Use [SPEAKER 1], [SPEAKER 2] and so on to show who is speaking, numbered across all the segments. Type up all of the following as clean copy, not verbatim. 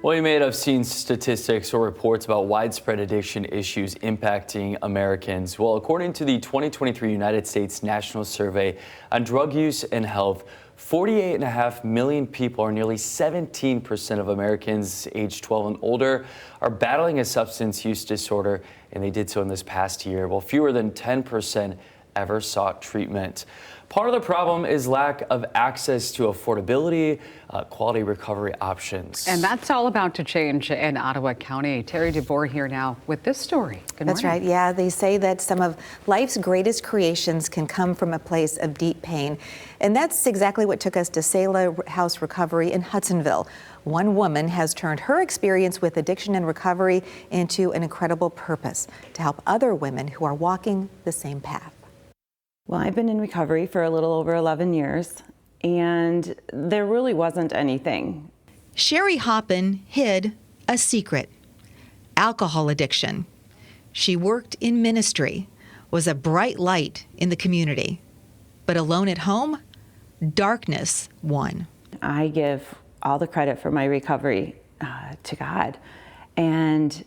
[SPEAKER 1] Well, you may have seen statistics or reports about widespread addiction issues impacting Americans. Well, according to the 2023 United States National Survey on Drug Use and Health, 48.5 million people, or nearly 17% of Americans aged 12 and older, are battling a substance use disorder, and they did so in this past year. Well, fewer than 10% ever sought treatment. Part of the problem is lack of access to affordability, quality recovery options.
[SPEAKER 2] And that's all about to change in Ottawa County. Terry DeVore here now with this story. Good morning.
[SPEAKER 3] That's right. Yeah, they say that some of life's greatest creations can come from a place of deep pain. And that's exactly what took us to Selah House Recovery in Hudsonville. One woman has turned her experience with addiction and recovery into an incredible purpose to help other women who are walking the same path.
[SPEAKER 4] Well, I've been in recovery for a little over 11 years, and there really wasn't anything.
[SPEAKER 5] Sherry Hoppin hid a secret: alcohol addiction. She worked in ministry, was a bright light in the community. But alone at home, darkness won.
[SPEAKER 4] I give all the credit for my recovery to God, and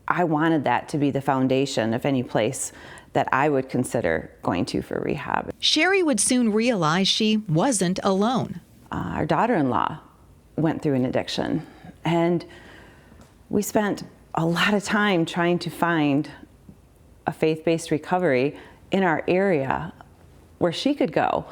[SPEAKER 4] I wanted that to be the foundation of any place that I would consider going to for rehab.
[SPEAKER 5] Sherry would soon realize she wasn't alone.
[SPEAKER 4] Our daughter-in-law went through an addiction, and we spent a lot of time trying to find a faith-based recovery in our area where she could go,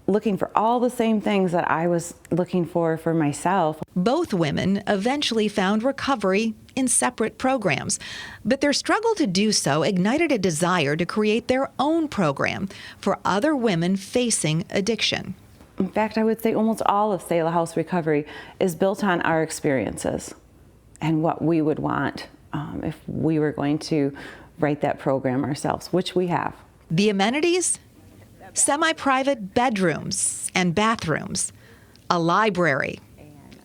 [SPEAKER 4] looking for all the same things that I was looking for myself.
[SPEAKER 5] Both women eventually found recovery in separate programs, but their struggle to do so ignited a desire to create their own program for other women facing addiction.
[SPEAKER 4] In fact, I would say almost all of Selah House Recovery is built on our experiences and what we would want if we were going to write that program ourselves, which we have.
[SPEAKER 5] The amenities? Semi-private bedrooms and bathrooms, a library,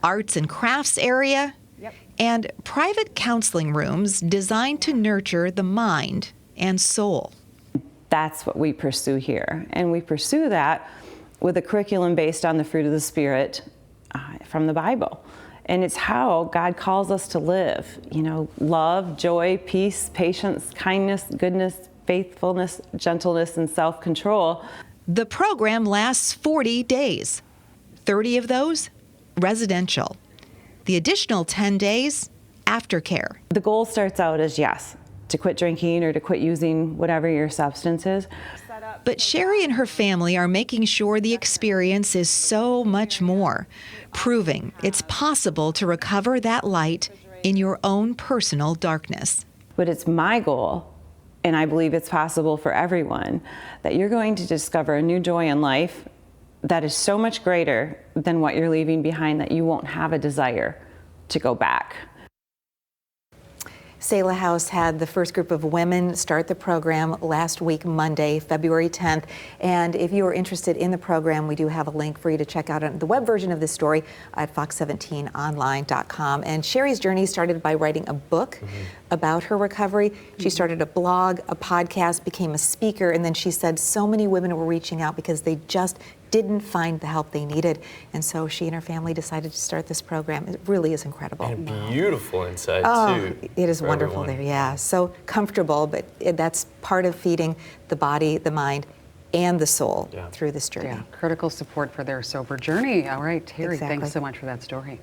[SPEAKER 5] arts and crafts area, and private counseling rooms designed to nurture the mind and soul.
[SPEAKER 4] That's what we pursue here, and we pursue that with a curriculum based on the fruit of the Spirit from the Bible. And it's how God calls us to live, love, joy, peace, patience, kindness, goodness, faithfulness, gentleness, and self-control.
[SPEAKER 5] The program lasts 40 days, 30 of those residential. The additional 10 days, aftercare.
[SPEAKER 4] The goal starts out as yes, to quit drinking or to quit using whatever your substance is.
[SPEAKER 5] But Sherry and her family are making sure the experience is so much more, proving it's possible to recover that light in your own personal darkness.
[SPEAKER 4] But it's my goal, and I believe it's possible for everyone, that you're going to discover a new joy in life that is so much greater than what you're leaving behind that you won't have a desire to go back.
[SPEAKER 3] Selah House had the first group of women start the program last week, Monday, February 10th. And if you are interested in the program, we do have a link for you to check out the web version of this story at fox17online.com. And Sherry's journey started by writing a book about her recovery. She started a blog, a podcast, became a speaker, and then she said so many women were reaching out because they just didn't find the help they needed. And so she and her family decided to start this program. It really is incredible.
[SPEAKER 1] And beautiful inside, too.
[SPEAKER 3] It is wonderful there, yeah. So comfortable, but that's part of feeding the body, the mind, and the soul through this journey.
[SPEAKER 2] Yeah, critical support for their sober journey. All right, Terry,
[SPEAKER 3] Exactly.
[SPEAKER 2] Thanks so much for that story.